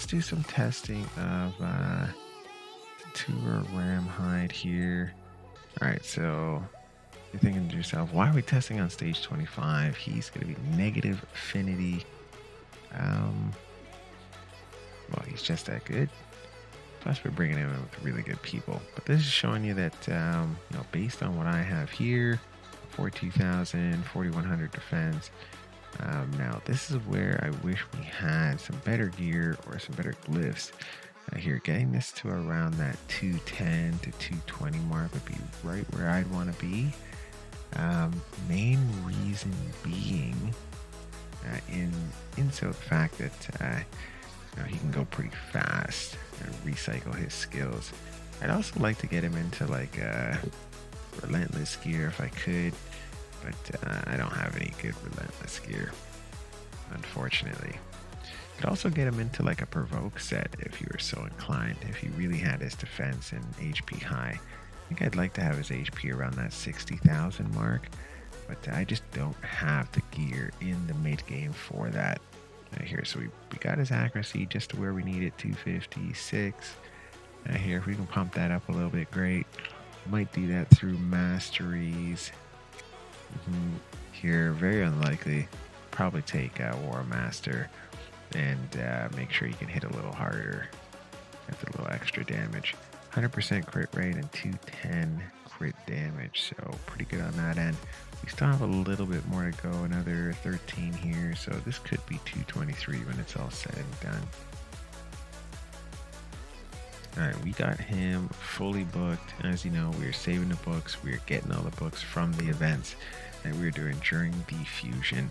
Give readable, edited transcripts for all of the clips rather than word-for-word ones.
let's do some testing of Tatura Rimehide here. Alright, so you're thinking to yourself, why are we testing on stage 25? He's going to be negative affinity. Well, he's just that good. Plus, we're bringing him in with really good people. But this is showing you that, based on what I have here, 42,000, 4,100 defense. Now, this is where I wish we had some better gear or some better glyphs. Here, getting this to around that 210 to 220 mark would be right where I'd want to be. Main reason being, so the fact that he can go pretty fast and recycle his skills. I'd also like to get him into like relentless gear if I could, but I don't have any good relentless gear, unfortunately. Could also get him into like a provoke set if you were so inclined, if he really had his defense and HP high. I think I'd like to have his HP around that 60,000 mark, but I just don't have the gear in the mid game for that. Here, so we got his accuracy just to where we need it, 256. Here, if we can pump that up a little bit, great. Might do that through Masteries. Here, very unlikely. Probably take War Master and make sure you can hit a little harder with a little extra damage. 100% crit rate and 210 crit damage, so pretty good on that end. We still have a little bit more to go, another 13 here, so this could be 223 when it's all said and done. Alright, we got him fully booked. As you know, we are saving the books, we are getting all the books from the events that we were doing during the fusion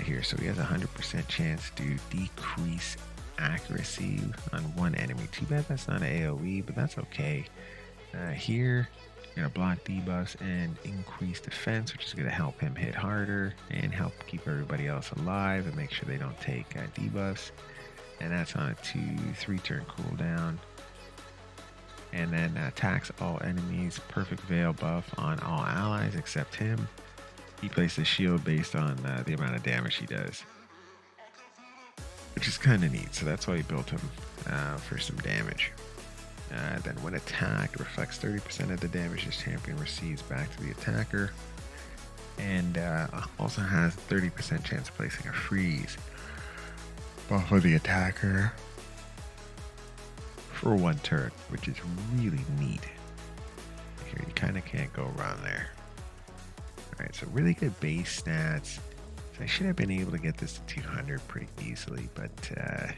here. So he has a 100% chance to decrease accuracy on one enemy. Too bad that's not an AoE, but that's okay. Here, we're going to block debuffs and increase defense, which is going to help him hit harder and help keep everybody else alive and make sure they don't take debuffs. And that's on a 2-3 turn cooldown. And then attacks all enemies. Perfect veil buff on all allies except him. He places shield based on the amount of damage he does, which is kind of neat. So that's why he built him for some damage. Then when attacked, reflects 30% of the damage his champion receives back to the attacker. And also has 30% chance of placing a freeze off of the attacker for one turn, which is really neat. Here, you kind of can't go wrong there. Alright, so really good base stats. So I should have been able to get this to 200 pretty easily, but yeah,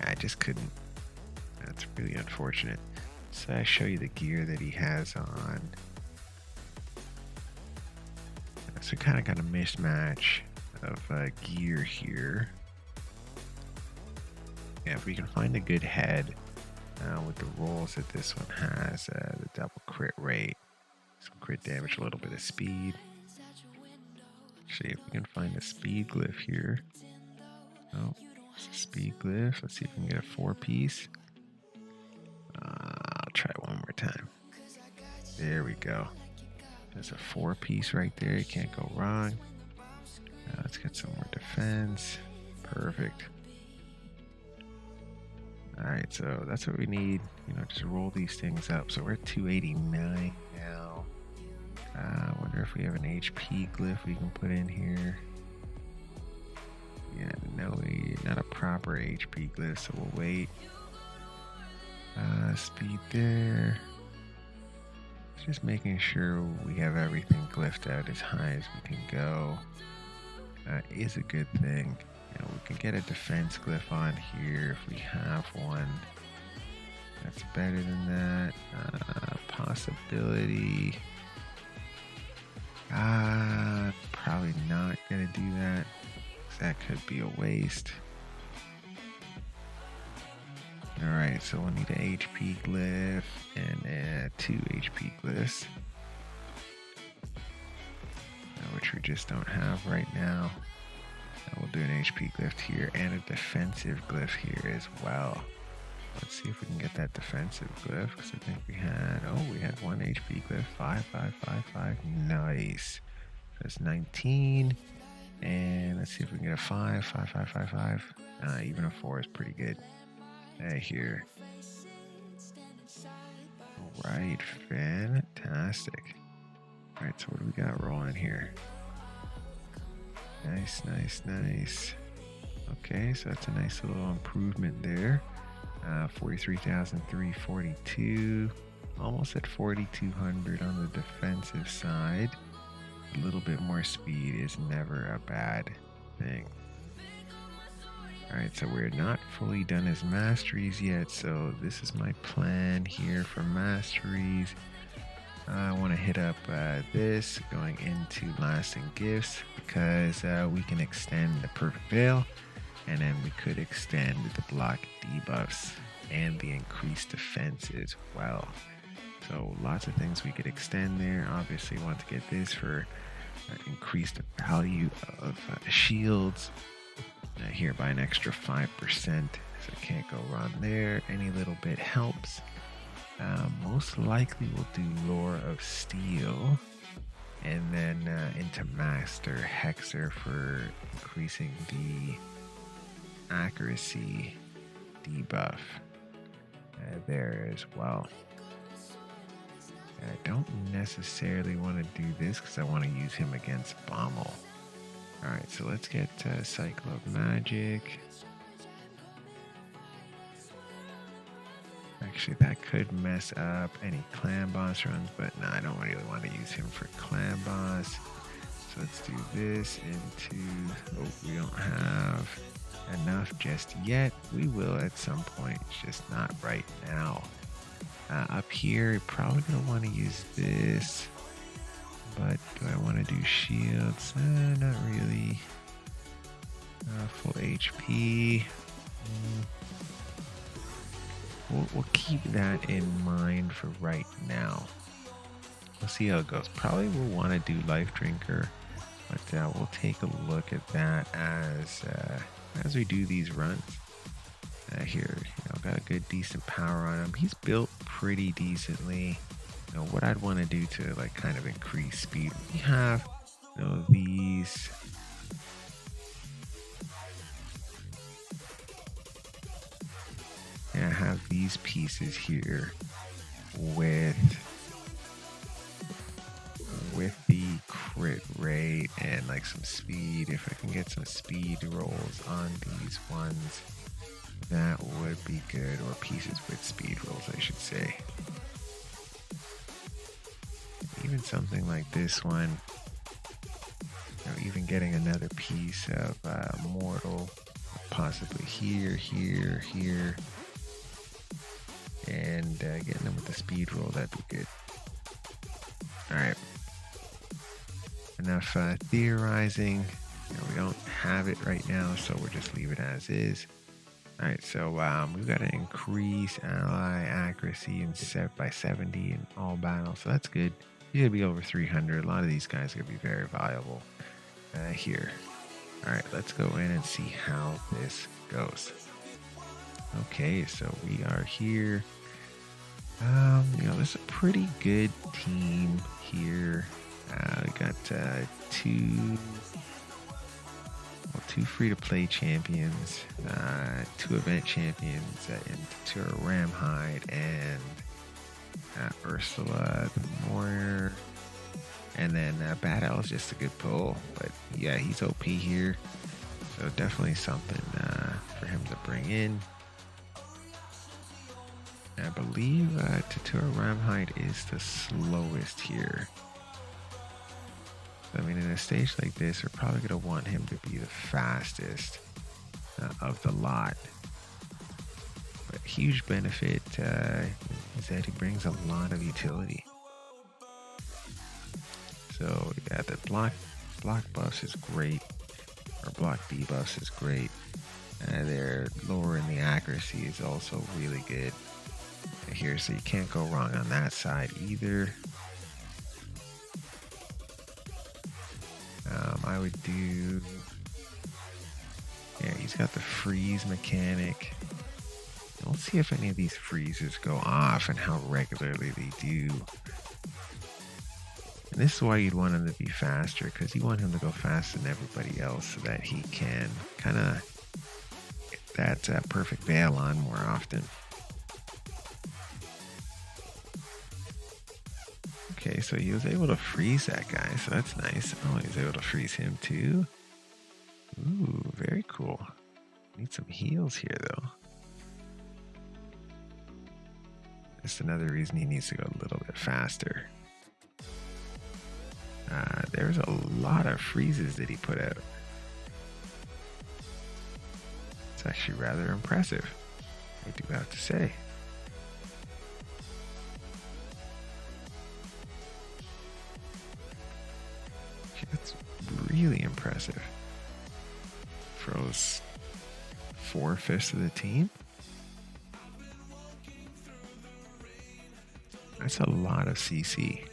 I just couldn't. That's really unfortunate. So I show you the gear that he has on. So kind of got a mismatch of gear here. Yeah, if we can find a good head with the rolls that this one has, the double crit rate, some crit damage, a little bit of speed. Actually, if we can find a speed glyph here. Oh, it's a speed glyph. Let's see if we can get a 4-piece. I'll try one more time. There we go. There's a 4-piece right there. You can't go wrong. Let's get some more defense. Perfect. Alright, so that's what we need. Just roll these things up. So we're at 289 now. I wonder if we have an HP glyph we can put in here. Yeah, no, not a proper HP glyph, so we'll wait. Speed there. Just making sure we have everything glyphed out as high as we can go is a good thing. We can get a defense glyph on here if we have one. That's better than that. Possibility. Probably not gonna do that. That could be a waste. Alright, so we'll need an HP glyph and 2 HP glyphs, which we just don't have right now. We'll do an HP glyph here and a defensive glyph here as well. Let's see if we can get that defensive glyph, because I think we had one HP glyph, 5, 5, 5, 5. Nice. That's 19. And let's see if we can get a 5, 5, 5, 5, 5. Even a 4 is pretty good. Here. All right, fantastic. All right, so what do we got rolling here? Nice, nice, nice. Okay, so that's a nice little improvement there. 43,342. Almost at 4,200 on the defensive side. A little bit more speed is never a bad thing. Alright, so we're not fully done as Masteries yet, so this is my plan here for Masteries. I want to hit up this going into Lasting Gifts because we can extend the Perfect Veil, and then we could extend the block debuffs and the increased defense as well. So lots of things we could extend there. Obviously want to get this for increased value of shields here by an extra 5%, so can't go wrong there. Any little bit helps. Most likely we'll do Lore of Steel and then into Master Hexer for increasing the accuracy debuff there as well. And I don't necessarily want to do this because I want to use him against Bommel. Alright, so let's get Cycle of Magic. Actually, that could mess up any clan boss runs, but no, I don't really want to use him for clan boss. So let's do this into... Oh, we don't have enough just yet. We will at some point, just not right now. Up here, probably going to want to use this. But do I want to do shields? Not really. Full HP. We'll keep that in mind for right now. We'll see how it goes. Probably we'll want to do Life Drinker, but we'll take a look at that as we do these runs. Here, got a good, decent power on him. He's built pretty decently. What I'd want to do to kind of increase speed. We have these. And I have these pieces here with the crit rate and some speed. If I can get some speed rolls on these ones, that would be good. Or pieces with speed rolls, I should say. Even something like this one, even getting another piece of mortal, possibly here, and getting them with the speed roll, that'd be good. Alright, enough theorizing. We don't have it right now, so we'll just leave it as is. Alright, so we've got to increase ally accuracy by 70 in all battles, so that's good. You're going to be over 300. A lot of these guys are going to be very valuable here. Alright, let's go in and see how this goes. Okay, so we are here. This is a pretty good team here. We got two free-to-play champions, 2 event champions in Tatura Rimehide and Ursula the Warrior, and then Bad Owl is just a good pull, but yeah, he's OP here, so definitely something for him to bring in. I believe Tatura Rimehide is the slowest here. I mean, in a stage like this, we're probably going to want him to be the fastest of the lot. But huge benefit is that he brings a lot of utility. So yeah, the block buffs is great, or block debuffs is great. Their lowering the accuracy is also really good here, so you can't go wrong on that side either. I would do, yeah, he's got the freeze mechanic. We'll see if any of these freezes go off and how regularly they do. this is why you'd want him to be faster, because you want him to go faster than everybody else so that he can kind of get that perfect veil on more often. Okay, so he was able to freeze that guy, so that's nice. Oh, he was able to freeze him too. Ooh, very cool. Need some heals here though. That's another reason he needs to go a little bit faster. There's a lot of freezes that he put out. It's actually rather impressive, I do have to say. That's really impressive. Froze 4/5 of the team. That's a lot of CC.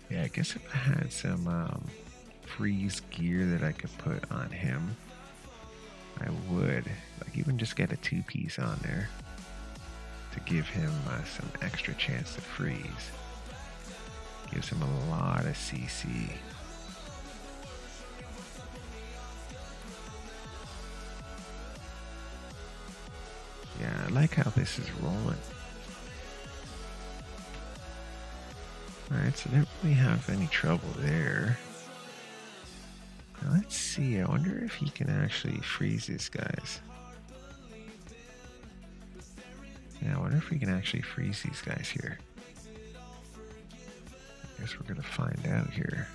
Yeah, I guess if I had some freeze gear that I could put on him, I would. Like even just get a 2-piece on there to give him some extra chance to freeze. Gives him a lot of CC. Yeah, I like how this is rolling. Alright, so didn't really have any trouble there. Now let's see, I wonder if he can actually freeze these guys. Yeah, I wonder if we can actually freeze these guys here. I guess we're gonna find out here.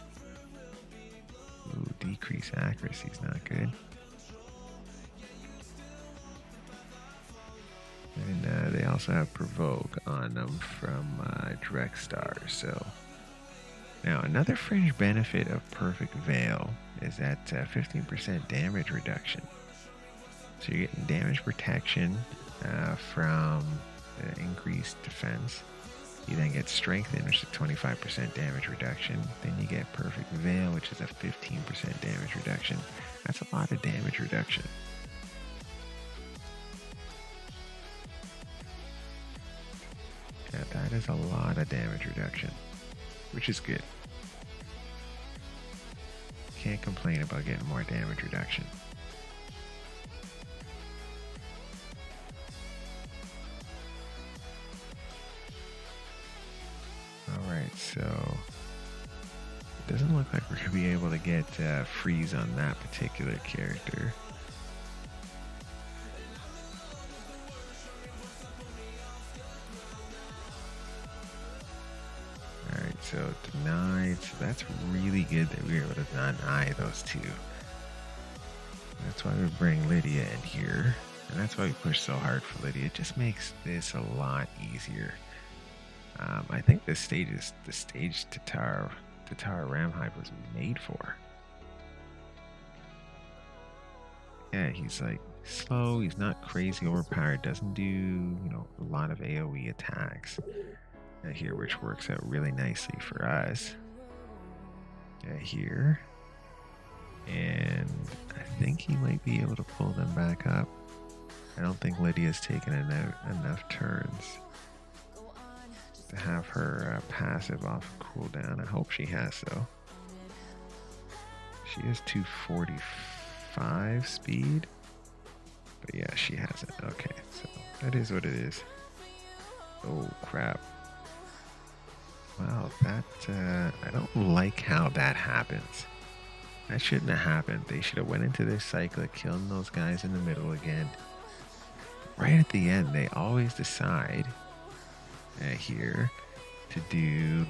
Ooh, decrease accuracy is not good. And they also have Provoke on them from Drekstar. So now another fringe benefit of Perfect Veil is that 15% damage reduction. So you're getting damage protection from increased defense. You then get Strengthen, which is a 25% damage reduction. Then you get Perfect Veil, which is a 15% damage reduction. That's a lot of damage reduction. Yeah, that is a lot of damage reduction, which is good. Can't complain about getting more damage reduction. Alright, so it doesn't look like we're going to be able to get freeze on that particular character. Alright, so denied. So that's really good that we were able to deny those two. That's why we bring Lydia in here. And that's why we push so hard for Lydia. It just makes this a lot easier. I think this stage is the stage Tatura Rimehide was made for. Yeah, he's like slow, he's not crazy overpowered, doesn't do, a lot of AoE attacks here, which works out really nicely for us here. And I think he might be able to pull them back up. I don't think Lydia's taken enough turns to have her passive off cooldown. I hope she has though. She is 245 speed, but yeah, she hasn't. Okay, so that is what it is. Oh crap! Wow, that I don't like how that happens. That shouldn't have happened. They should have went into their cyclic, killing those guys in the middle again. Right at the end, they always decide here to do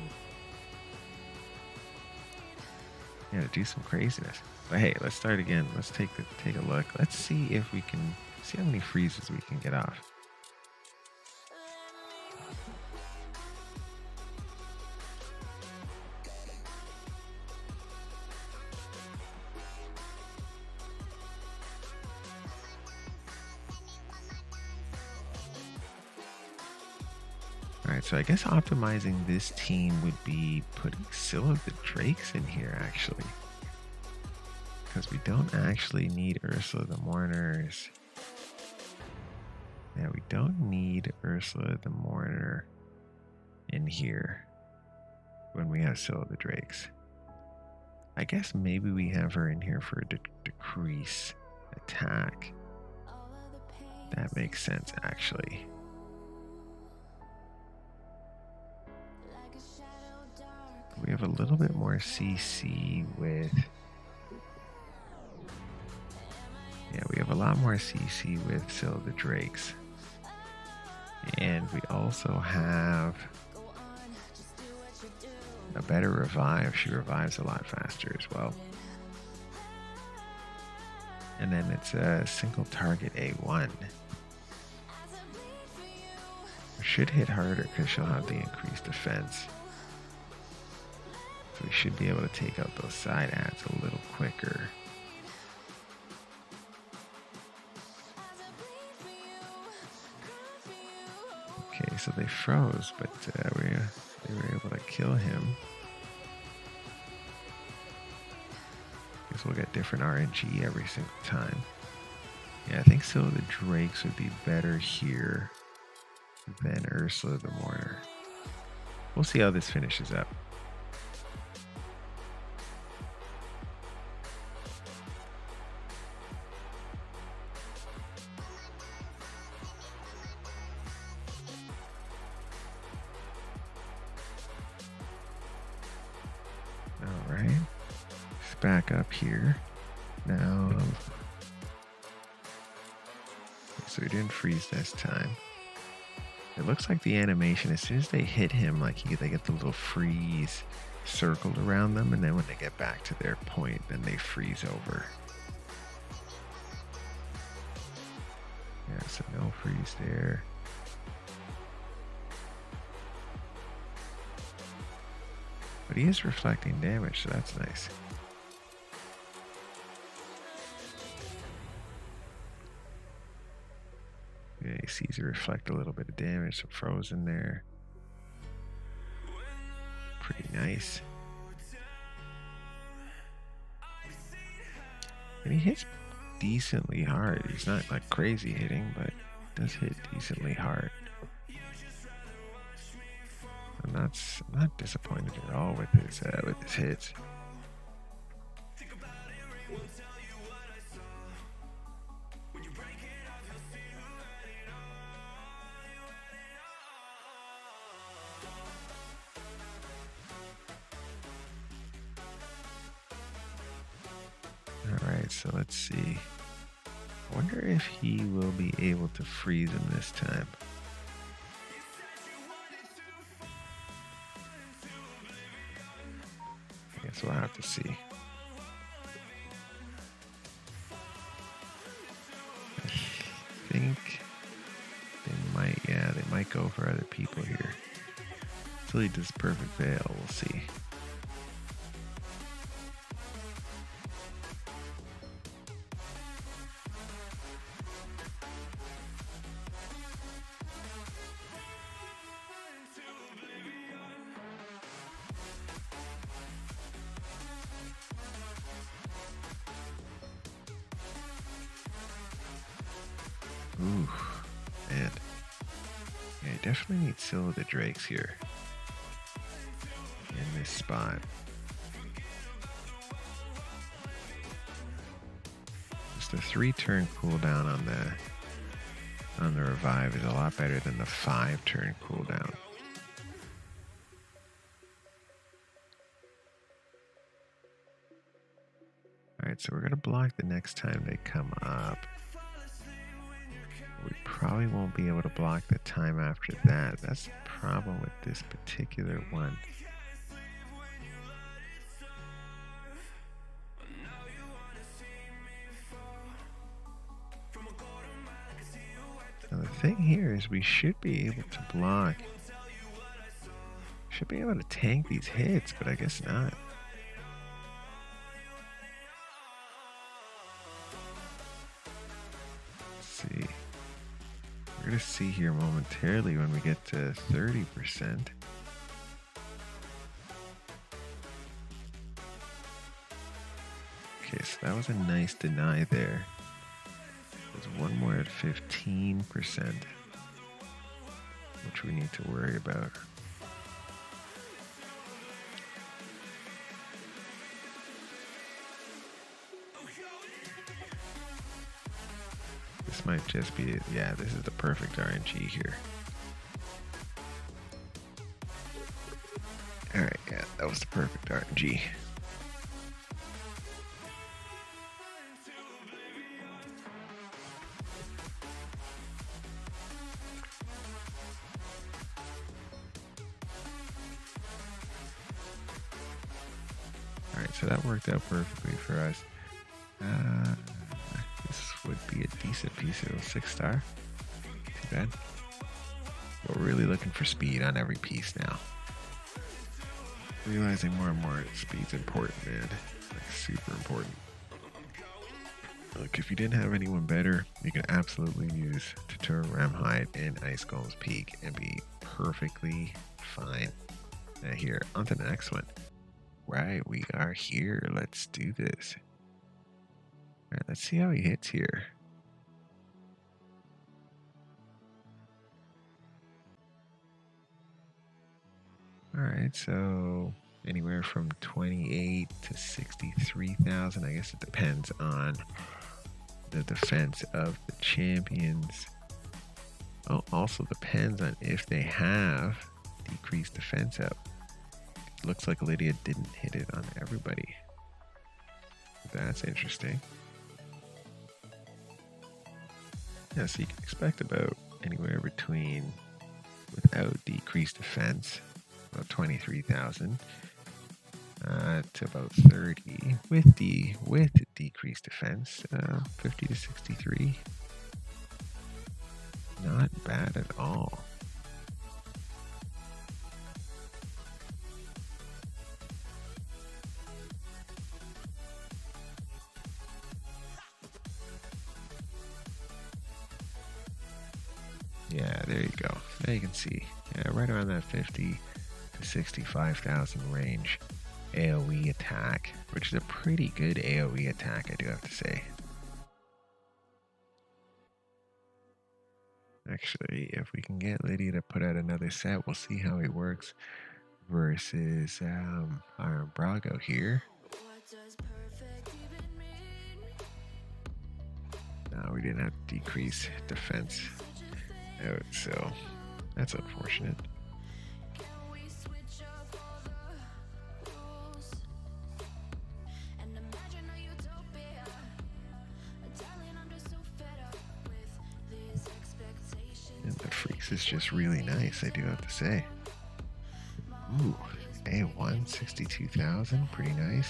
some craziness. But hey, let's start again. Let's take a look. Let's see if we can see how many freezes we can get off. Alright, so I guess optimizing this team would be putting Scylla of the Drakes in here, actually. because we don't actually need Ursula the Mourners. Yeah, we don't need Ursula the Mourner in here when we have Scylla the Drakes. I guess maybe we have her in here for a decrease attack. That makes sense, actually. We have a little bit more CC with... Yeah, we have a lot more CC with Scylla the Drakes. And we also have a better revive. She revives a lot faster as well. And then it's a single target A1. Should hit harder because she'll have the increased defense. So we should be able to take out those side adds a little quicker. Okay, so they froze, but they were able to kill him. Guess we'll get different RNG every single time. Yeah, I think Scylla the Drakes would be better here than Ursula the Mourner. We'll see how this finishes up. Alright, let's back up here. Now, so we didn't freeze this time. It looks like the animation, as soon as they hit him, like they get the little freeze circled around them, and then when they get back to their point, then they freeze over. Yeah, so no freeze there. But he is reflecting damage, so that's nice. Yeah, he sees it reflect a little bit of damage, some frozen there. Pretty nice. And he hits decently hard. He's not like crazy hitting, but does hit decently hard. I'm not disappointed at all with his hits. Alright, so let's see. I wonder if he will be able to freeze him this time. I guess we'll have to see. I think they might go for other people here. Until he does perfect veil, we'll see. Ooh, man. Yeah, I definitely need Scylla the Drakes here. In this spot. Just a 3-turn cooldown on the revive is a lot better than the 5-turn cooldown. Alright, so we're gonna block the next time they come up. We probably won't be able to block the time after that. That's the problem with this particular one. Now the thing here is we should be able to block. Should be able to tank these hits, but I guess not. Let's see. We're going to see here momentarily when we get to 30%. Okay, so that was a nice deny there. There's one more at 15%, which we need to worry about. This might just be it. Yeah, this is the perfect RNG here. Alright, yeah, that was the perfect RNG. Alright, so that worked out perfectly for us. This would be a decent piece of 6-star. Too bad. We're really looking for speed on every piece now. Realizing more and more speed's important, man. Like, super important. Look, if you didn't have anyone better, you can absolutely use Tatura Rimehide and Ice Golem's Peak and be perfectly fine. Now here, on to the next one. Right, we are here. Let's do this. Alright, let's see how he hits here. Alright, so anywhere from 28 to 63,000. I guess it depends on the defense of the champions. Oh, also depends on if they have decreased defense up. Looks like Lydia didn't hit it on everybody. That's interesting. Yeah, so you can expect about anywhere between, without decreased defense, about 23,000 to about 30 with decreased defense, 50 to 63. Not bad at all. Yeah, there you go. Now you can see, yeah, right around that 50 to 65,000 range AoE attack, which is a pretty good AoE attack, I do have to say. Actually, if we can get Lydia to put out another set, we'll see how he works versus Iron Brago here. No, we didn't have to decrease defense out, so that's unfortunate. And the freaks is just really nice, I do have to say. Ooh, A1, 62,000, pretty nice.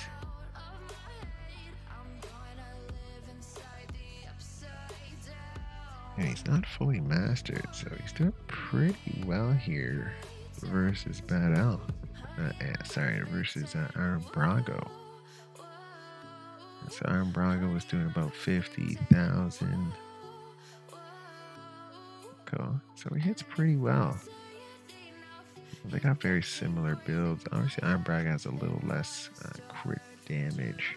And he's not fully mastered, so he's doing pretty well here versus Bad Elf. Versus Iron Brago. So Iron Brago was doing about 50,000. Cool. So he hits pretty well. They got very similar builds. Obviously, Iron Brago has a little less crit damage.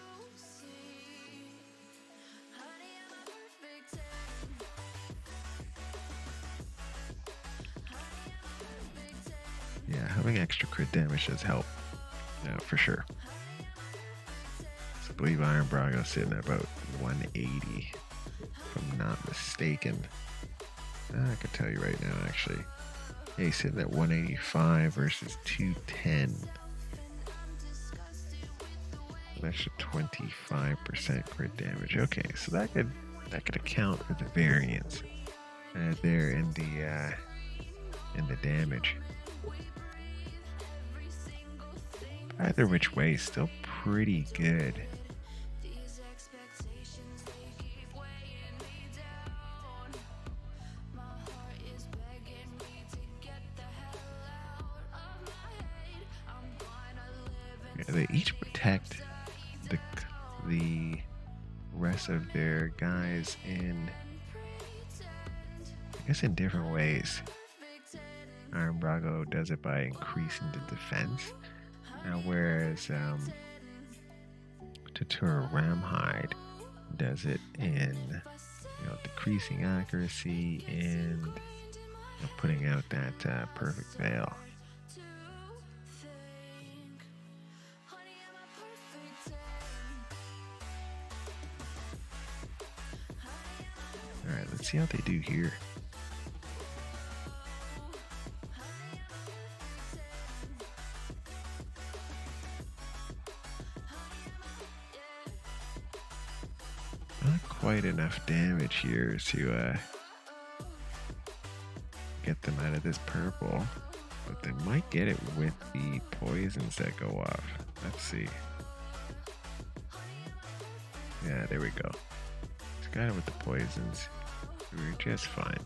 Yeah, having extra crit damage does help. Yeah, for sure. So I believe Iron Brago sitting at about 180, if I'm not mistaken. I can tell you right now, actually. Yeah, he's sitting at 185 versus 210. An extra 25% crit damage. Okay, so that could account for the variance there in the damage. Either which way, still pretty good. Yeah, they each protect the rest of their guys in, I guess, in different ways. Iron Brago does it by increasing the defense. Now, whereas Tatura Rimehide does it in, decreasing accuracy and putting out that perfect veil. Alright, let's see how they do here. Not quite enough damage here to get them out of this purple, but they might get it with the poisons that go off. Let's see. Yeah, there we go. Just got it with the poisons. We were just fine.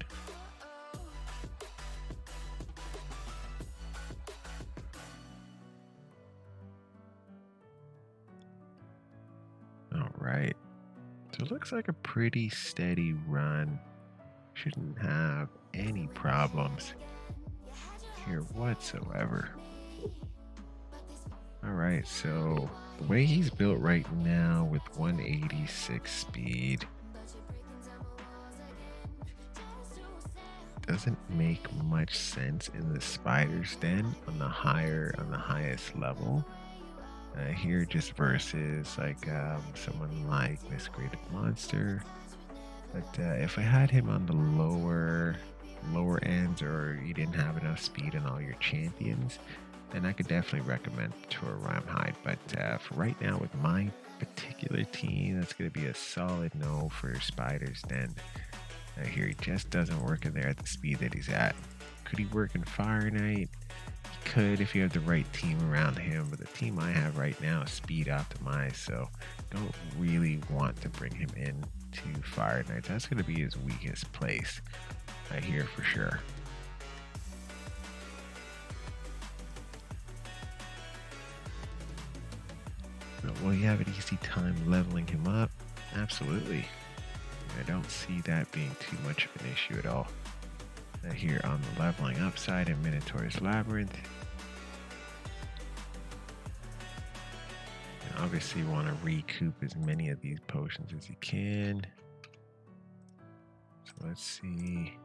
Alright. So it looks like a pretty steady run. Shouldn't have any problems here whatsoever. Alright, so the way he's built right now with 186 speed doesn't make much sense in the spider's den on the highest level. Here just versus like someone like this Greater Monster. But if I had him on the lower ends, or you didn't have enough speed on all your champions, then I could definitely recommend Tatura Rimehide. But for right now, with my particular team, that's going to be a solid no for Spider's Den. Here, he just doesn't work in there at the speed that he's at. Could he work in Fire Knight? He could if you have the right team around him, but the team I have right now is speed optimized, so don't really want to bring him in to Fire Knight. That's going to be his weakest place here for sure. But will you have an easy time leveling him up? Absolutely. I don't see that being too much of an issue at all. Here on the leveling up side in Minotaur's Labyrinth. And obviously you want to recoup as many of these potions as you can. So let's see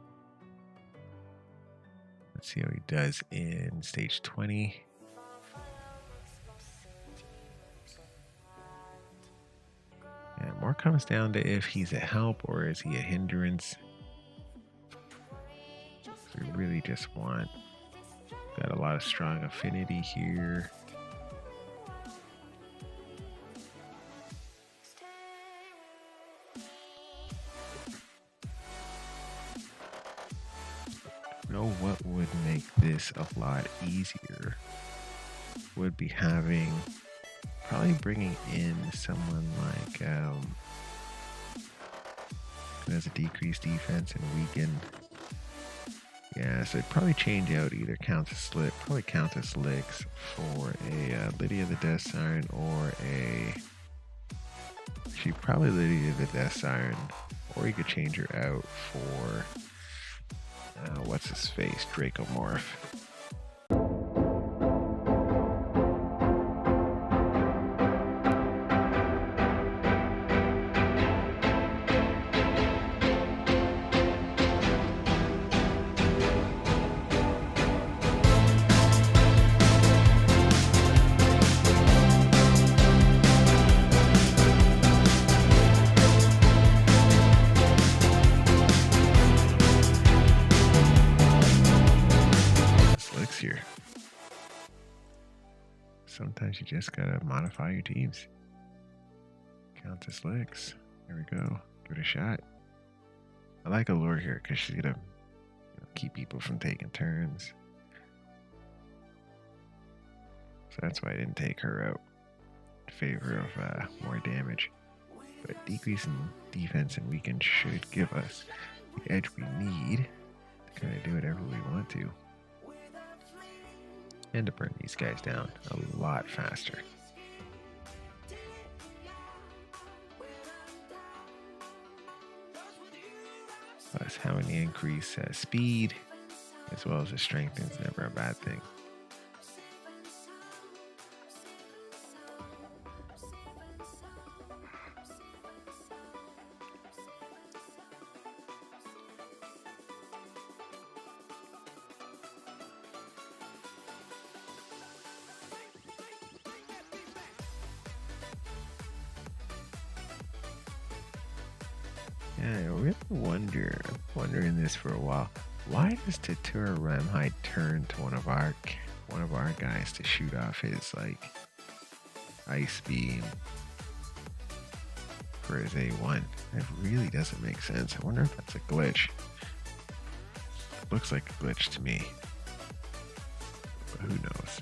how he does in stage 20. Yeah, more comes down to if he's a help or is he a hindrance. We really just want, got a lot of strong affinity here. You know what would make this a lot easier would be having, probably bringing in someone like who has a decreased defense and weakened. Yeah, so it'd probably change out either Countess Licks for a Lydia the Death Siren or she'd probably Lydia the Death Siren, or you could change her out for what's his face, Dracomorph. Sometimes you just gotta modify your teams. Countess Licks. There we go. Give it a shot. I like Allure here because she's gonna keep people from taking turns. So that's why I didn't take her out in favor of more damage. But decreasing defense and weaken should give us the edge we need to kind of do whatever we want to. And to burn these guys down a lot faster. Plus having the increase speed as well as the strength is never a bad thing. Yeah, I really wondering this for a while. Why does Tatura Rimehide turn to one of our guys to shoot off his like ice beam for his A1? That really doesn't make sense. I wonder if that's a glitch. Looks like a glitch to me, but who knows?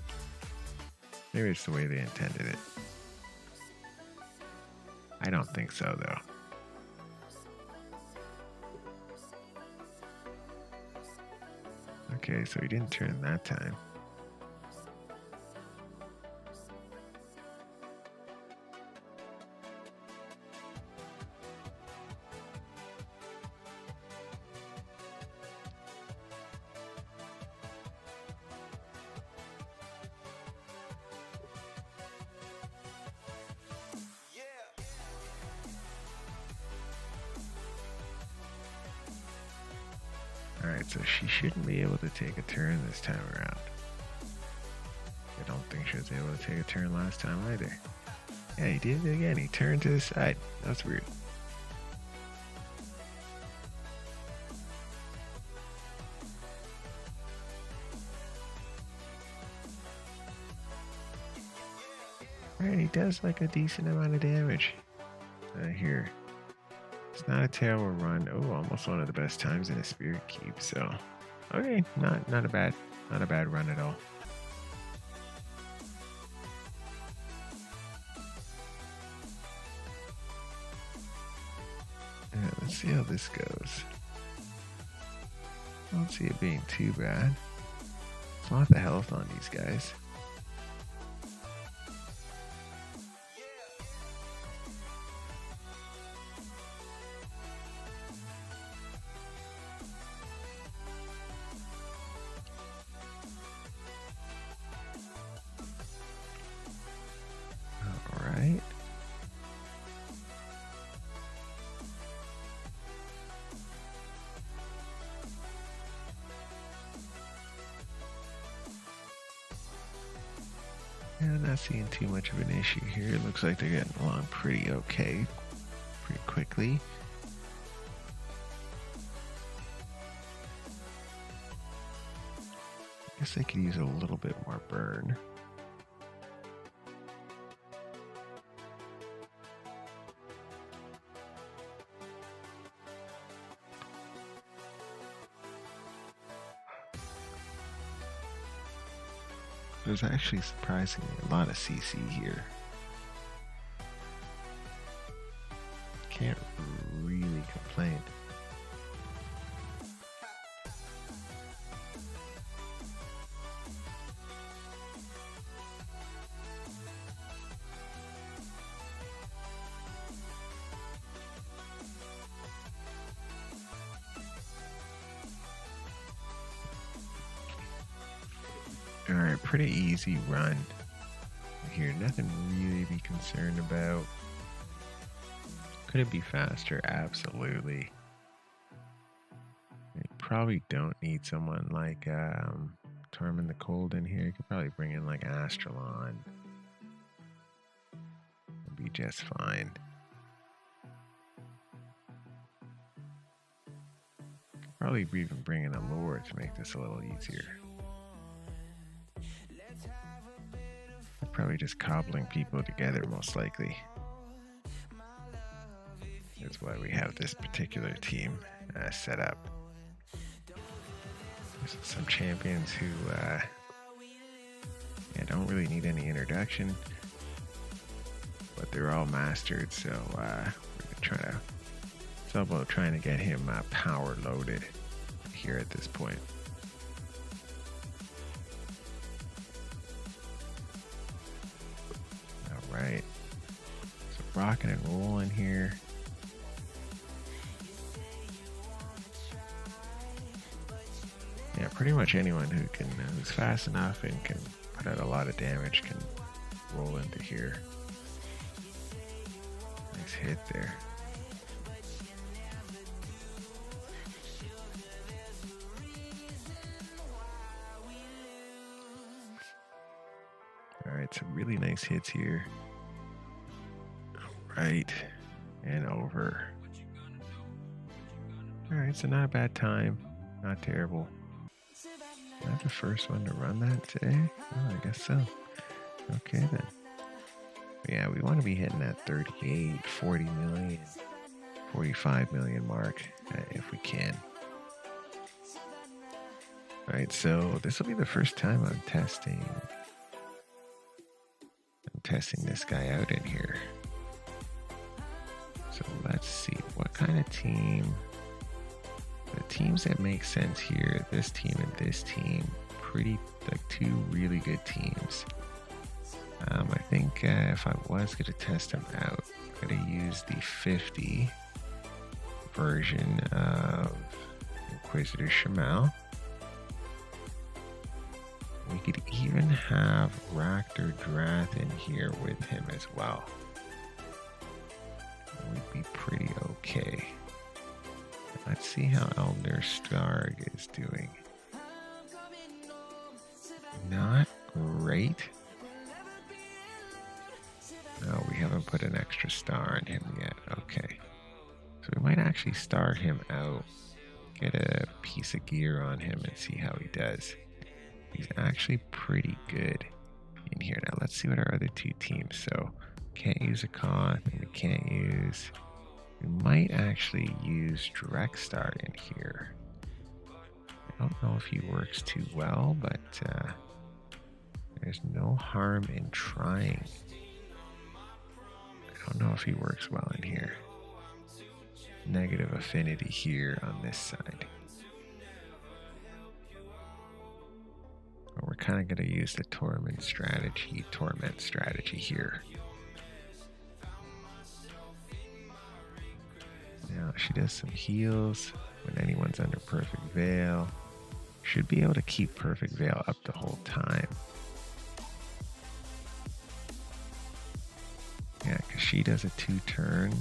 Maybe it's the way they intended it. I don't think so, though. Okay, so he didn't turn that time. Alright, so she shouldn't be able to take a turn this time around. I don't think she was able to take a turn last time either. Yeah, he did it again. He turned to the side. That's weird. Alright, he does like a decent amount of damage. Here. It's not a terrible run. Oh, almost one of the best times in a Spirit Keep. So, okay, not a bad run at all. Yeah, let's see how this goes. I don't see it being too bad. There's a lot of health on these guys. Alright. Yeah, not seeing too much of an issue here. It looks like they're getting along pretty okay, pretty quickly. I guess they could use a little bit more burn. There's actually surprisingly a lot of CC here. Can't really complain. Alright, pretty easy run here. Nothing really to be concerned about. Could it be faster? Absolutely. You probably don't need someone like Tormund the Cold in here. You could probably bring in like Astralon. It'll be just fine. Probably even bring in a Lord to make this a little easier. Probably just cobbling people together, most likely. That's why we have this particular team set up. There's some champions who don't really need any introduction, but they're all mastered, so we're gonna try to. It's all about trying to get him power loaded here at this point. Right, so rocking and rolling here. Yeah, pretty much anyone who's fast enough and can put out a lot of damage can roll into here. Nice hit there. Alright, some really nice hits here. Right, and over. Alright, so not a bad time. Not terrible. Am I the first one to run that today? Oh, I guess so. Okay then. Yeah, we want to be hitting that 38, 40 million, 45 million mark if we can. Alright, so this will be the first time I'm testing this guy out in here. So let's see what kind of team. The teams that make sense here, this team and this team, pretty like two really good teams. I think if I was going to test them out, I'm going to use the 50 version of Inquisitor Shamal. We could even have Raptor Drath in here with him as well. We'd be pretty okay. Let's see how Elder Starg is doing. Not great. No, we haven't put an extra star on him yet. Okay. So we might actually star him out. Get a piece of gear on him and see how he does. He's actually pretty good in here. Now let's see what our other two teams. So can't use a Koth and we can't use... We might actually use Drekstar in here. I don't know if he works too well, but there's no harm in trying. I don't know if he works well in here. Negative affinity here on this side. But we're kind of going to use the torment strategy here. Now she does some heals when anyone's under Perfect Veil. Should be able to keep Perfect Veil up the whole time. Yeah, because she does a 2-turn.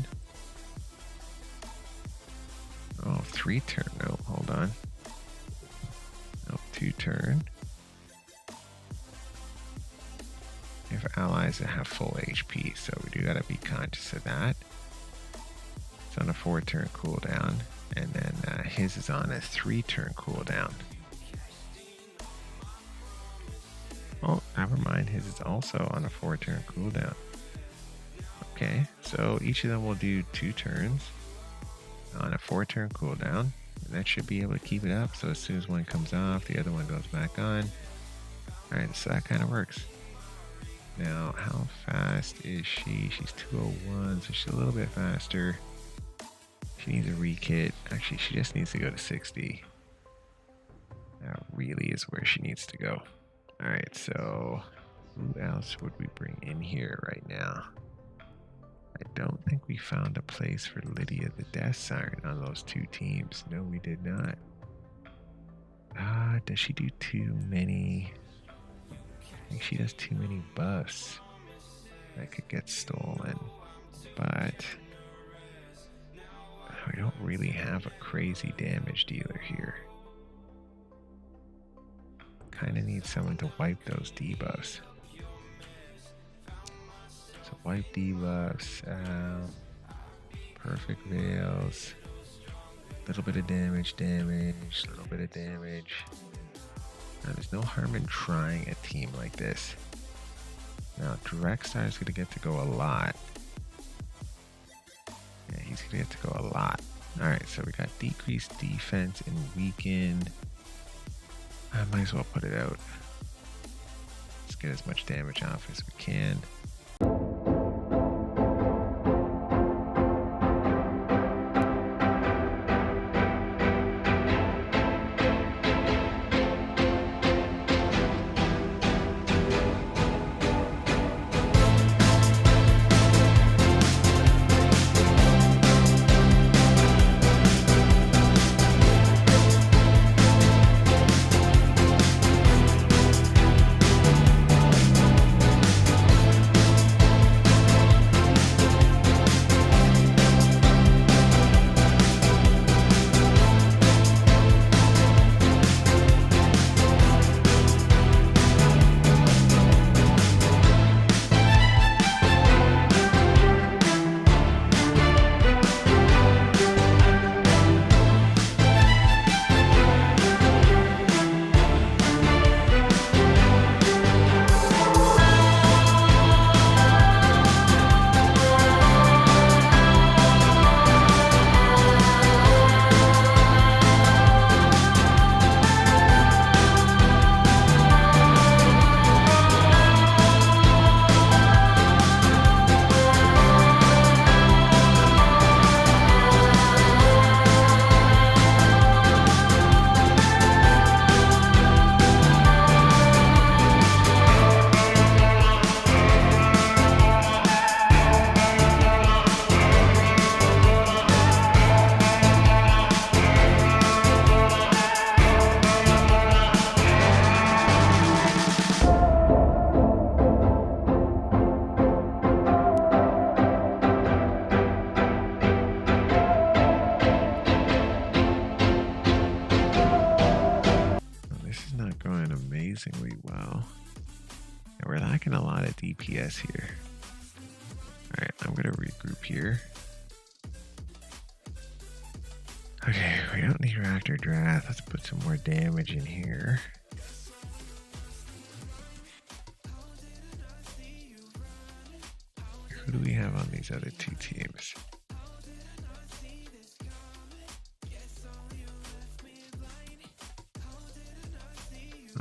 Oh, 3-turn. No, hold on. No, 2-turn. If allies that have full HP, so we do gotta be conscious of that. It's on a 4-turn cooldown, and then his is on a 3-turn cooldown. Oh, never mind. His is also on a 4-turn cooldown. Okay, so each of them will do 2 turns on a 4-turn cooldown, and that should be able to keep it up. So as soon as one comes off, the other one goes back on. All right, so that kind of works. Now, how fast is she? She's 201, so she's a little bit faster. She needs a rekit. Actually, she just needs to go to 60. That really is where she needs to go. All right, so who else would we bring in here right now? I don't think we found a place for Lydia the Death Siren on those 2 teams. No, we did not. Does she do too many? I think she does too many buffs that could get stolen. But we don't really have a crazy damage dealer here. Kind of need someone to wipe those debuffs. So wipe debuffs, perfect veils, little bit of damage, little bit of damage. Now, there's no harm in trying a team like this. Now, Drekstar is going to get to go a lot. Yeah, he's going to get to go a lot. Alright, so we got decreased defense and weakened. I might as well put it out. Let's get as much damage off as we can. mess here. Alright, I'm gonna regroup here. Okay, we don't need Raptor Draft. Let's put some more damage in here. Who do we have on these other two teams?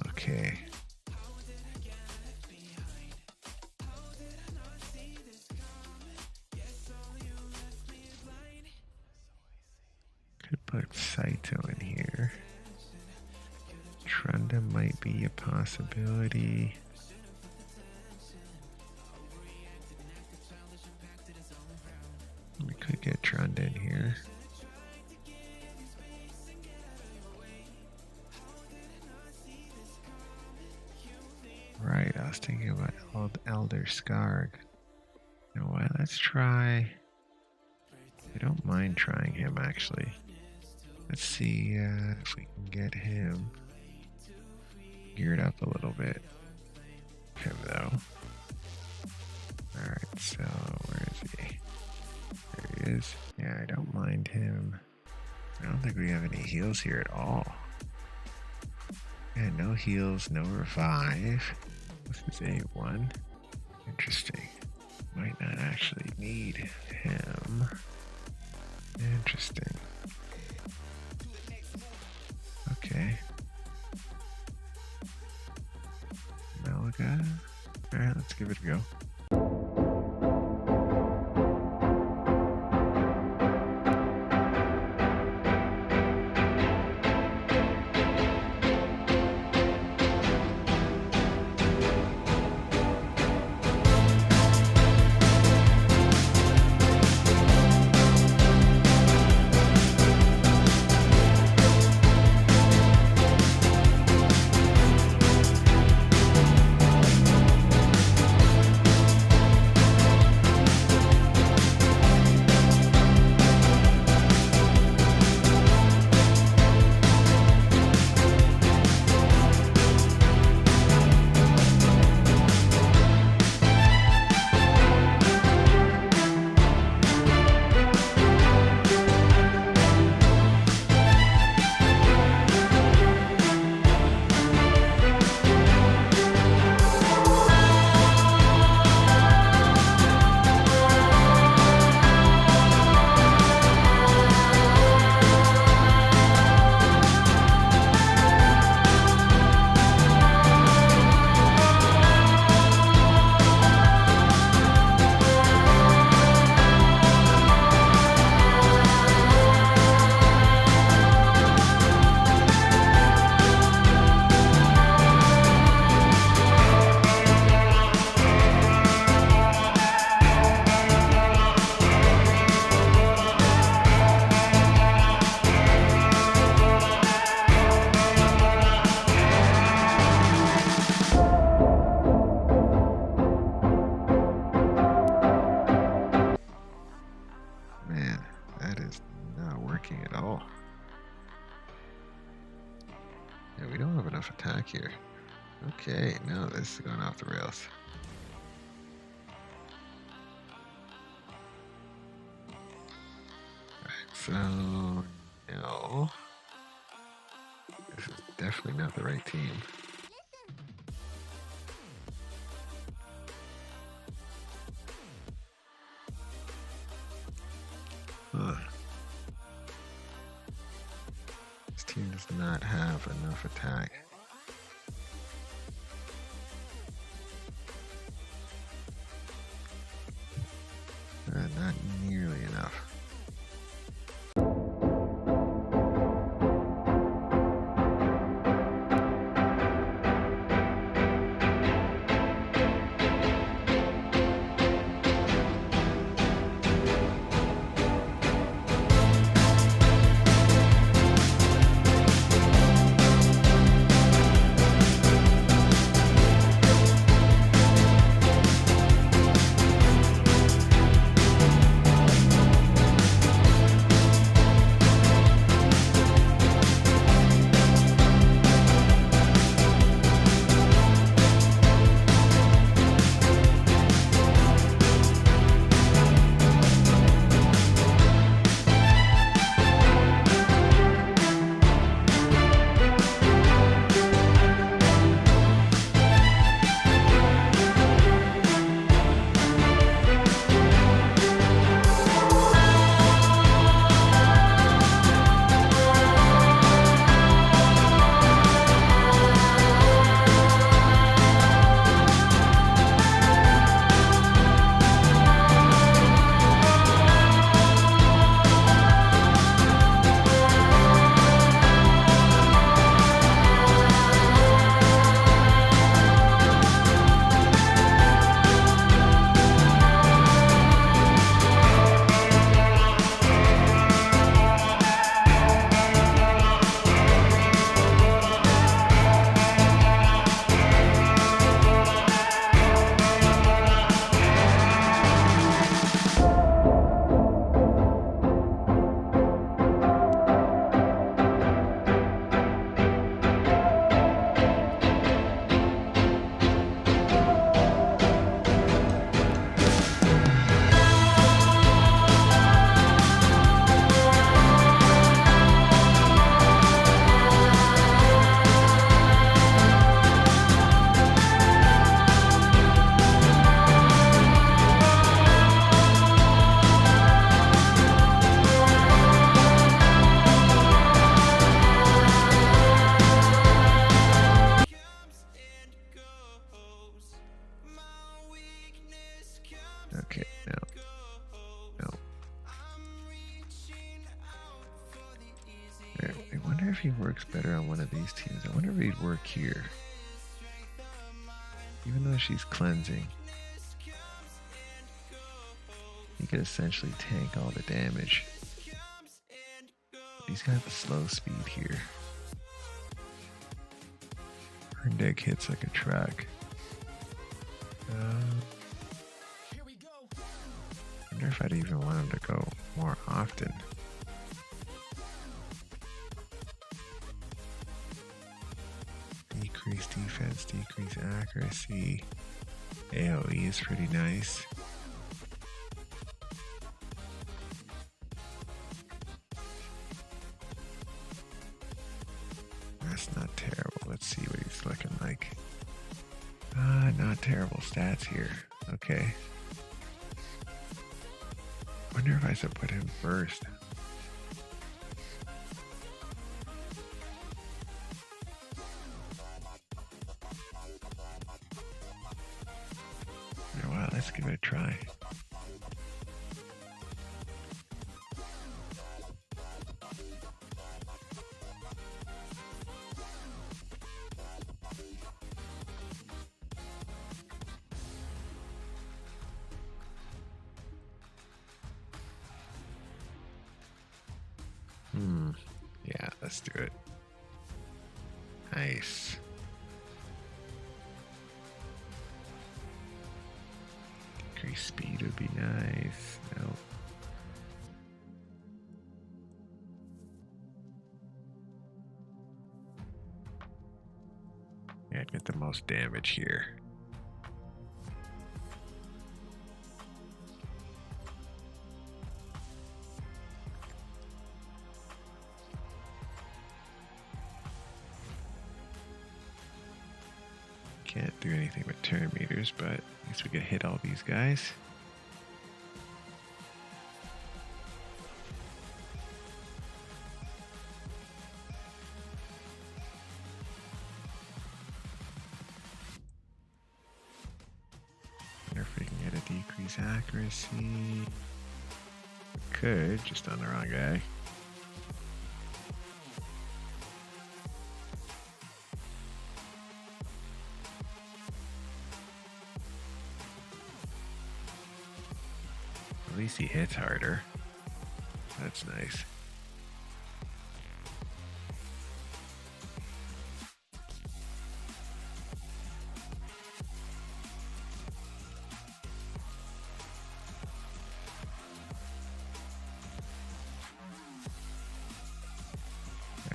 Okay. Could put Saito in here. Trunda might be a possibility. We could get Trunda in here. Right, I was thinking about Elder Scarg. You know what? Let's try. I don't mind trying him actually. Let's see if we can get him geared up a little bit. Him though. Alright, so where is he? There he is. Yeah, I don't mind him. I don't think we have any heals here at all. Yeah, no heals, no revive. This is A1. Interesting. Might not actually need him. Interesting. Okay. Malaga. Alright, let's give it a go. Attack here. Okay, no, this is going off the rails. Alright, so no. This is definitely not the right team. This team does not have enough attack. Not nearly enough. wonder if he works better on one of these teams. I wonder if he'd work here. Even though she's cleansing, he could essentially tank all the damage. He's got the slow speed here. Her deck hits like a truck. I wonder if I'd even want him to go more often. Decrease defense, decrease accuracy. AoE is pretty nice. That's not terrible. Let's see what he's looking like. Not terrible stats here. Okay. Wonder if I should put him first. Wow, let's give it a try. Yeah, let's do it. Nice. Decrease speed would be nice. No. Yeah, I'd get the most damage here. Can't do anything with turn meters, but at least we can hit all these guys. Wonder if we can get a decrease accuracy. We could, just on the wrong guy. At least he hits harder. That's nice.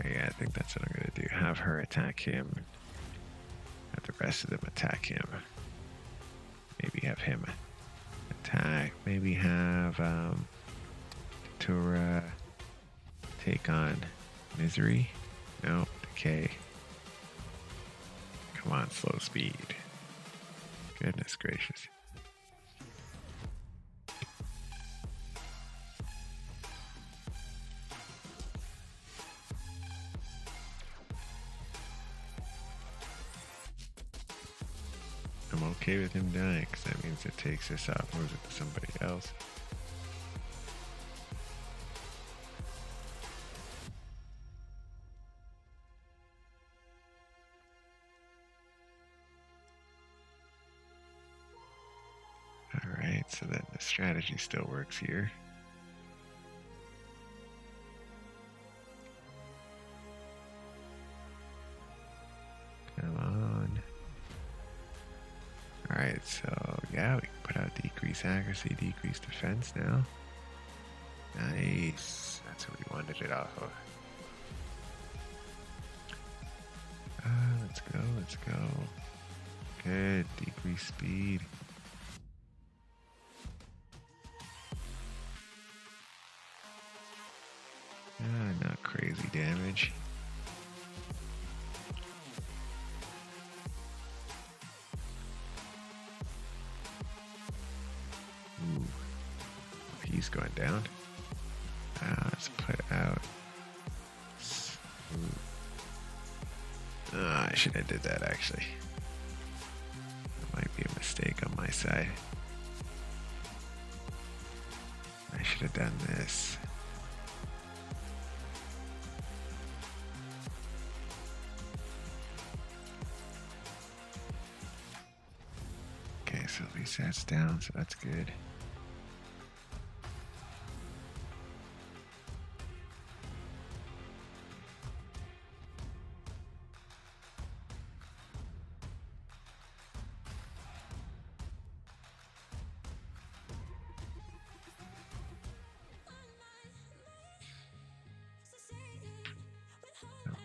Yeah, I think that's what I'm going to do. Have her attack him. Have the rest of them attack him. Maybe have him attack. Maybe have Tatura take on Misery. No, Decay. Come on, slow speed. Goodness gracious. I'm okay with him dying because that means it takes this off, moves it to somebody else. Alright, so then the strategy still works here. Come on. Alright, so yeah, we can put out decrease accuracy, decrease defense now. Nice. That's what we wanted it off of. Let's go, let's go. Good, decrease speed. Not crazy damage. Ooh, he's going down. Let's put out. I should have did that actually. That might be a mistake on my side. I should have done this. That's down, so that's good.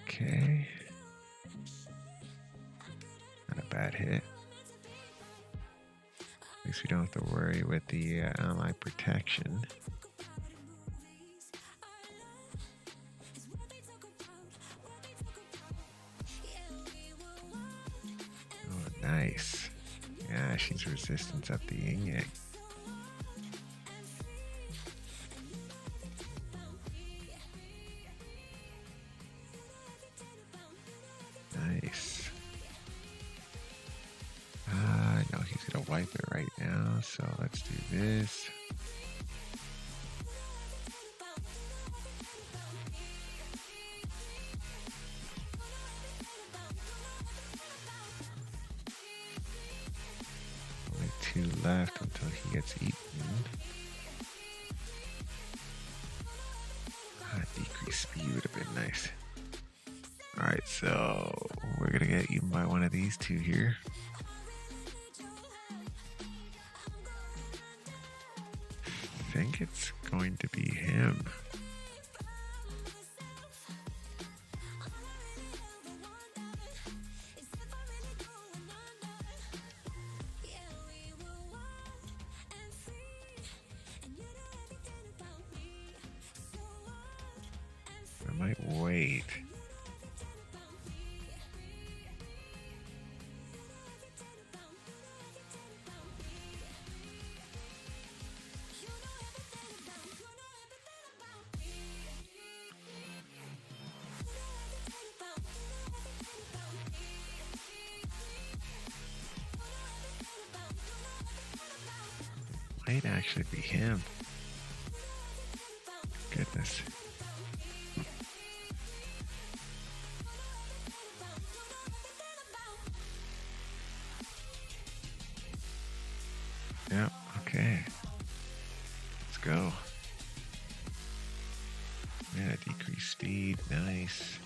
Okay. Not a bad hit. At least we don't have to worry with the ally protection. Oh, nice. Yeah, she's resistance up the yin-yang. Nice. No, he's gonna wipe it right now, so let's do this. Only 2 left until he gets eaten. Decrease speed would have been nice. Alright, so we're gonna get eaten by one of these two here. I think it's going to be him. I might wait. Might actually be him. Goodness. Yep, okay. Let's go. Yeah, decrease speed, nice.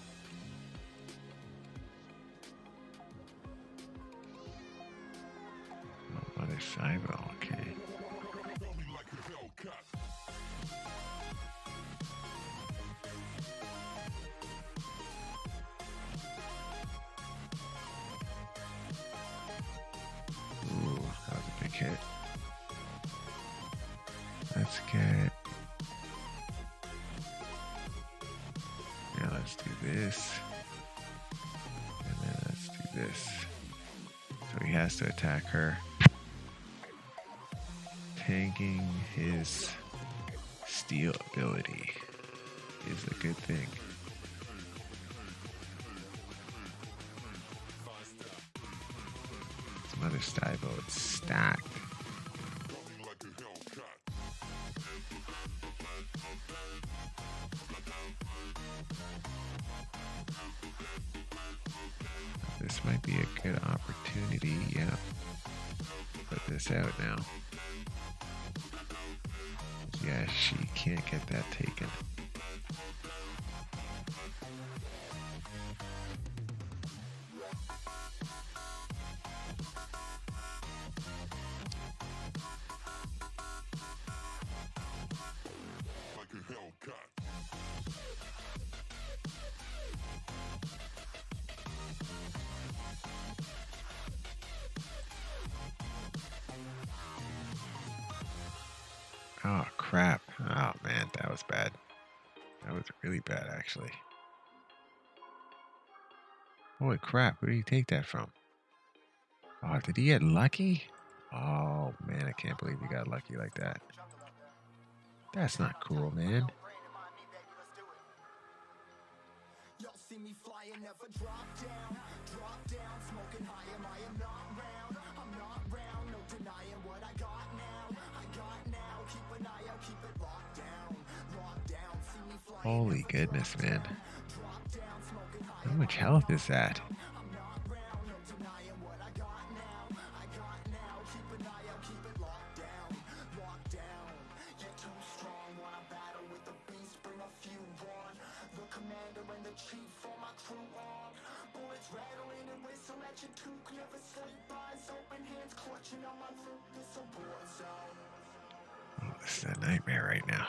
Oh, Mother Cybo, okay. Ooh, that was a big hit. Let's get... Yeah, let's do this. And then let's do this. So he has to attack her. Tanking his steel ability is a good thing. Some other Stybo, it's stacked. This might be a good opportunity, yeah. Put this out now. Yeah, she can't get that taken. Oh, crap. Oh, man, that was bad. That was really bad, actually. Holy crap, where did he take that from? Oh, did he get lucky? Oh, man, I can't believe he got lucky like that. That's not cool, man. Holy goodness, man. How much health is that? Oh, this is a nightmare right now.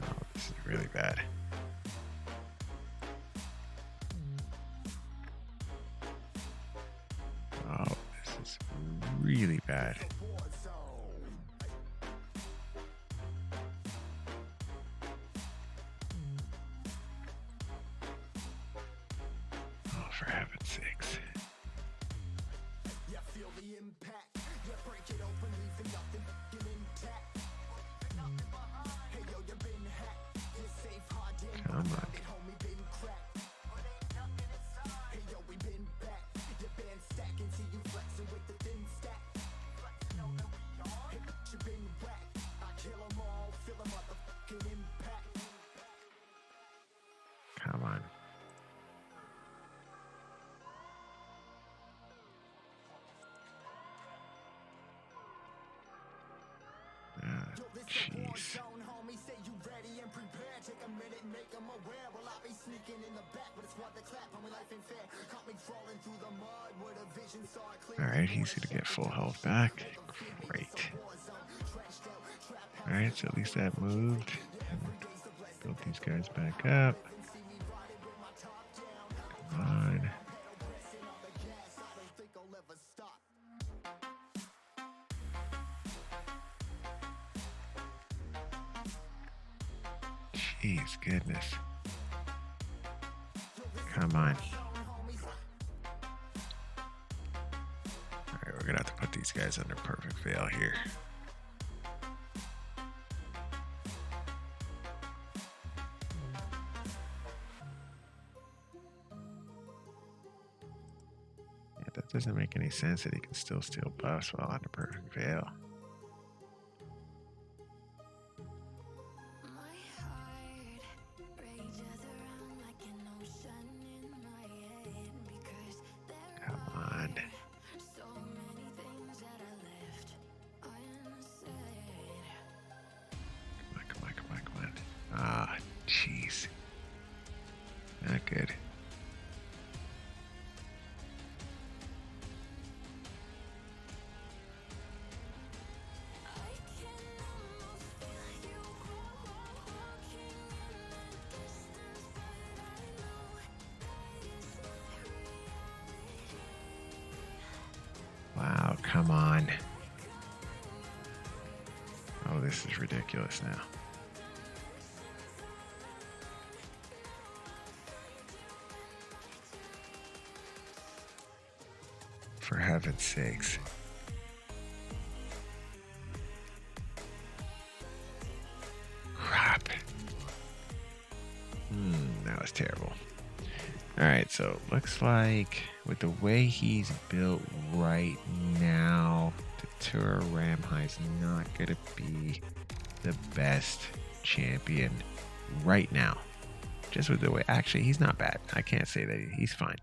Oh, this is really bad. Oh, this is really bad. Oh, for heaven's sakes. Come on. Come on. Jeez. Alright, he's gonna get full health back. Great. Alright, so at least that moved. Build these guys back up. Come on. Jeez, goodness. Come on. Alright, we're gonna have to put these guys under perfect fail here. Yeah, that doesn't make any sense that he can still steal buffs while under perfect fail. Ah, jeez. Not good. Wow, come on. Oh, this is ridiculous now. For heaven's sakes. Crap. That was terrible. Alright, so looks like with the way he's built right now, Tatura Rimehide not going to be the best champion right now. Just with the way, actually, he's not bad. I can't say that he's fine.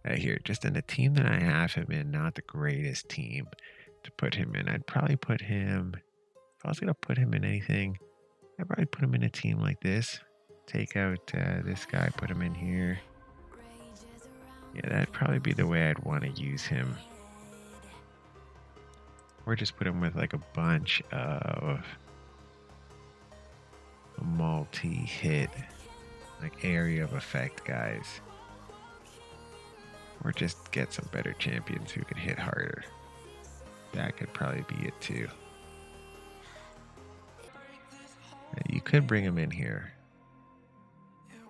Here, just in the team that I have him in, not the greatest team to put him in. I'd probably put him, if I was going to put him in anything, I'd probably put him in a team like this. Take out this guy, put him in here. Yeah, that'd probably be the way I'd want to use him. Or just put him with like a bunch of multi-hit, like area of effect guys. Or just get some better champions who can hit harder. That could probably be it too. You could bring him in here.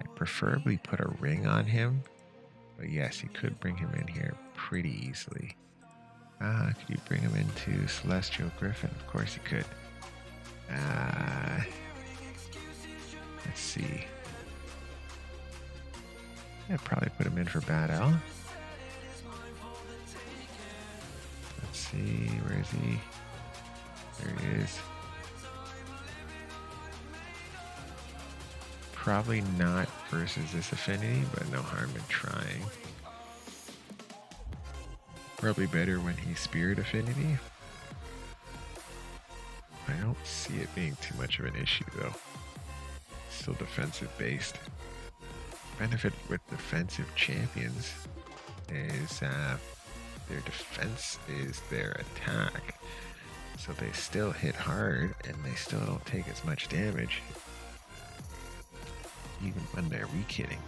I'd preferably put a ring on him. But yes, you could bring him in here pretty easily. Could you bring him into Celestial Griffin? Of course you could. Let's see. I'd probably put him in for battle. Let's see, where is he? There he is. Probably not versus this affinity, but no harm in trying. Probably better when he's Spirit Affinity. don't see it being too much of an issue though. Still defensive based. Benefit with defensive champions is their defense is their attack. So they still hit hard and they still don't take as much damage. Even when they're re-kitting.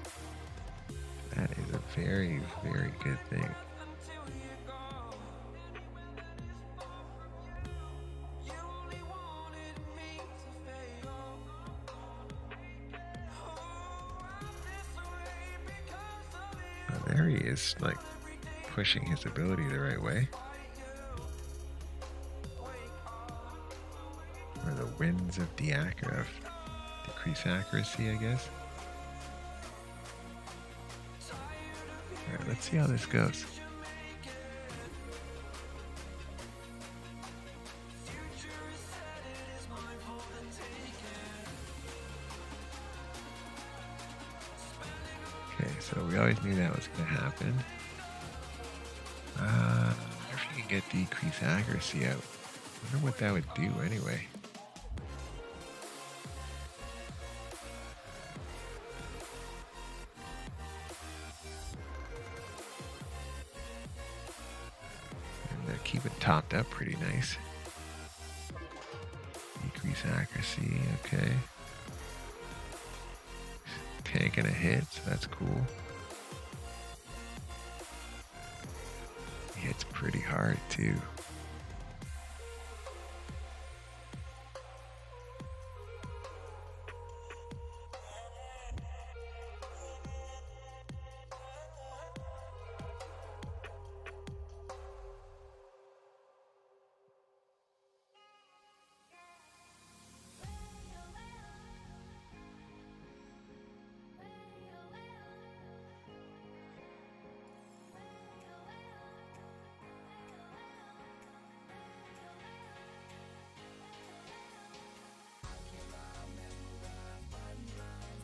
That is a very, very good thing. Now there he is, like, pushing his ability the right way. Or the winds of decrease accuracy, I guess. Alright, let's see how this goes. Okay, so we always knew that was going to happen. I wonder if you can get decrease accuracy out. I wonder what that would do anyway. And keep it topped up pretty nice. Decrease accuracy, okay. Taking a hit, so that's cool. Hits pretty hard too.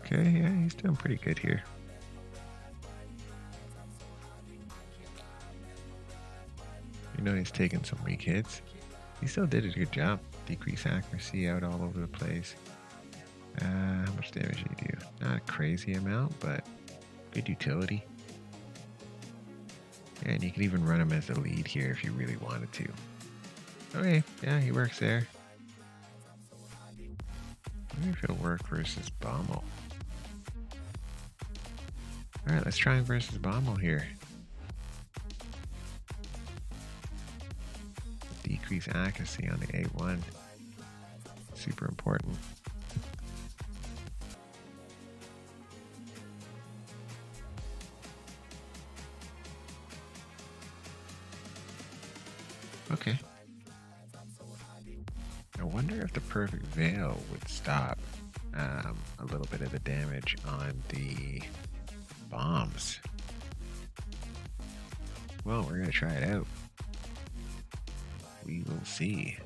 Okay, yeah, he's doing pretty good here. You know, he's taking some weak hits. He still did a good job. Decrease accuracy out all over the place. How much damage did he do? Not a crazy amount, but good utility. And you can even run him as a lead here if you really wanted to. Okay, yeah, he works there. I wonder if it'll work versus Bommel. Alright, let's try him versus Bommel here. Decrease accuracy on the A1. Super important. Okay. I wonder if the perfect veil would stop a little bit of the damage on the bombs. Well, we're going to try it out. We will see.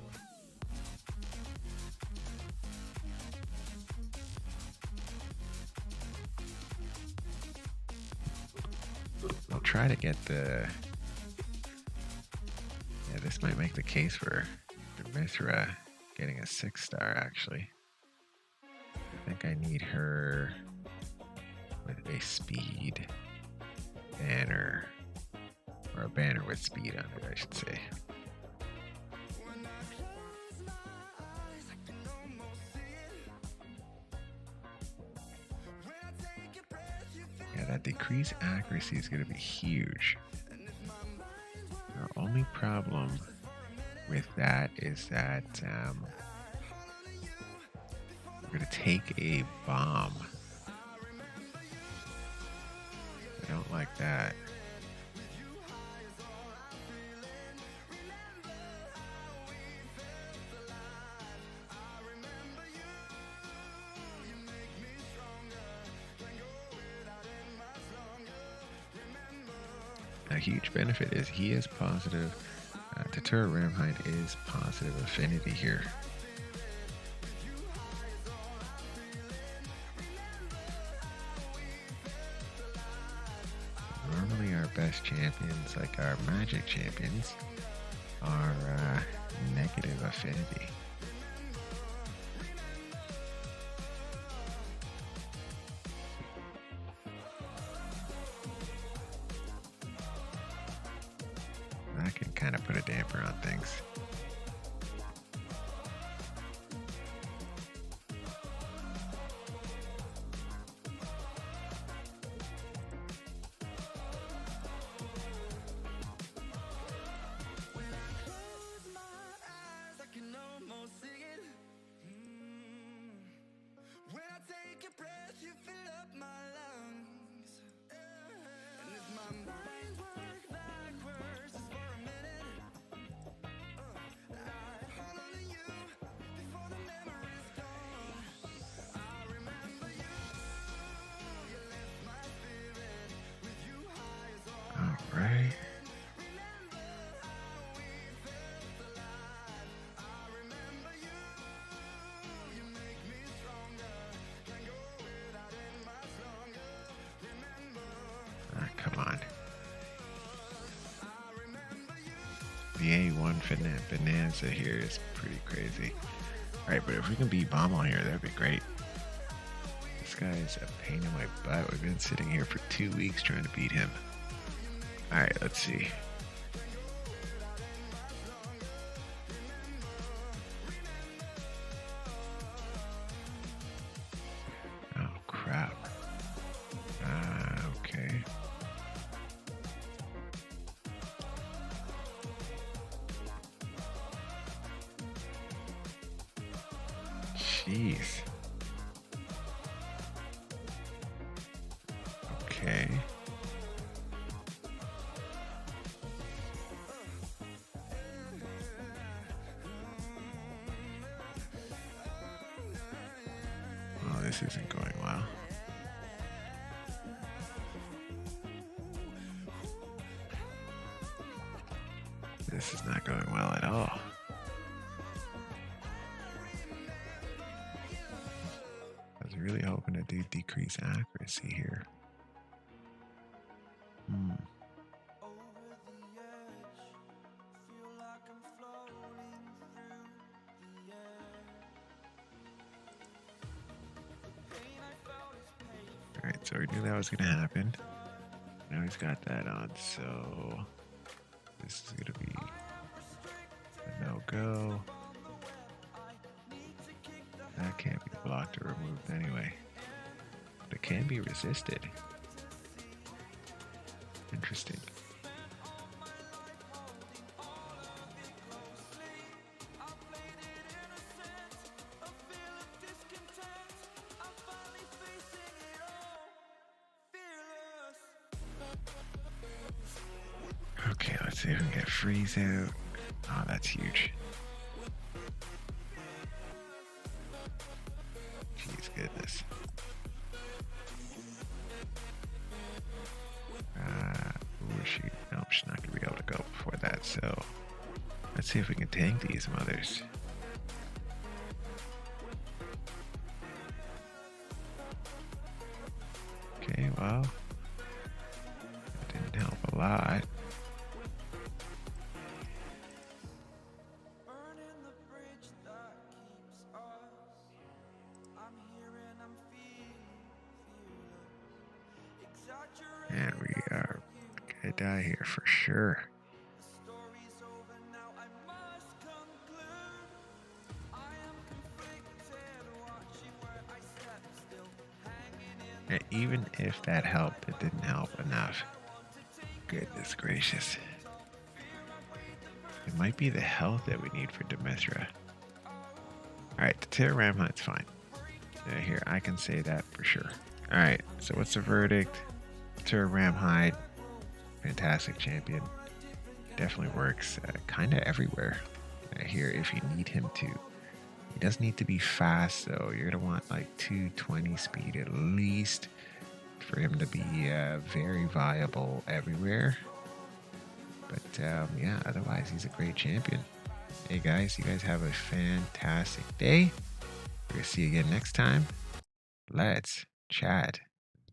I'll try to get the... Yeah, this might make the case for Mithra getting a 6-star, actually. I think I need her with a speed banner, or a banner with speed on it, I should say. Yeah, that decrease accuracy is going to be huge. The only problem with that is that we're going to take a bomb. I don't like that. A huge benefit is he is positive. Tatura Rimehide is positive affinity here. Normally our best champions, like our magic champions, are negative affinity. that can kind of put a damper on things. Right. Come on. The A1 Bonanza here is pretty crazy. Alright, but if we can beat Bomb on here, that'd be great. This guy's a pain in my butt. We've been sitting here for 2 weeks trying to beat him. Alright, let's see. Oh, crap. Okay. Jeez. Okay. Oh, this isn't going well. This is not going well at all. I was really hoping to do decrease accuracy here. Alright, so we knew that was going to happen. Now he's got that on, so this is going to be a no-go. That can't be blocked or removed anyway. But it can be resisted. Interesting. Okay, let's see if we can get freeze out. Oh, that's huge. Jeez, goodness. Oh, shoot. No, she's not going to be able to go before that, so let's see if we can tank these mothers. Okay, well, that didn't help a lot. And we are gonna die here for sure. And even if that helped, it didn't help enough. Goodness gracious. It might be the health that we need for Demithra. Alright, the Tatura Rimehide's fine. Here, I can say that for sure. Alright, so what's the verdict? Tatura Rimehide, fantastic champion. Definitely works kind of everywhere here if you need him to. He doesn't need to be fast, though. You're going to want like 220 speed at least for him to be very viable everywhere. But yeah, otherwise he's a great champion. Hey guys, you guys have a fantastic day. We're going to see you again next time. Let's chat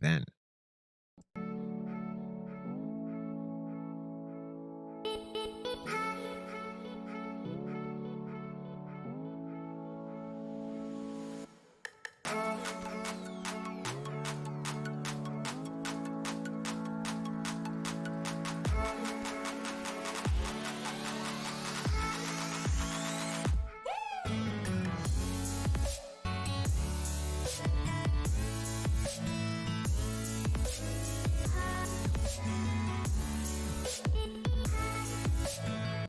then.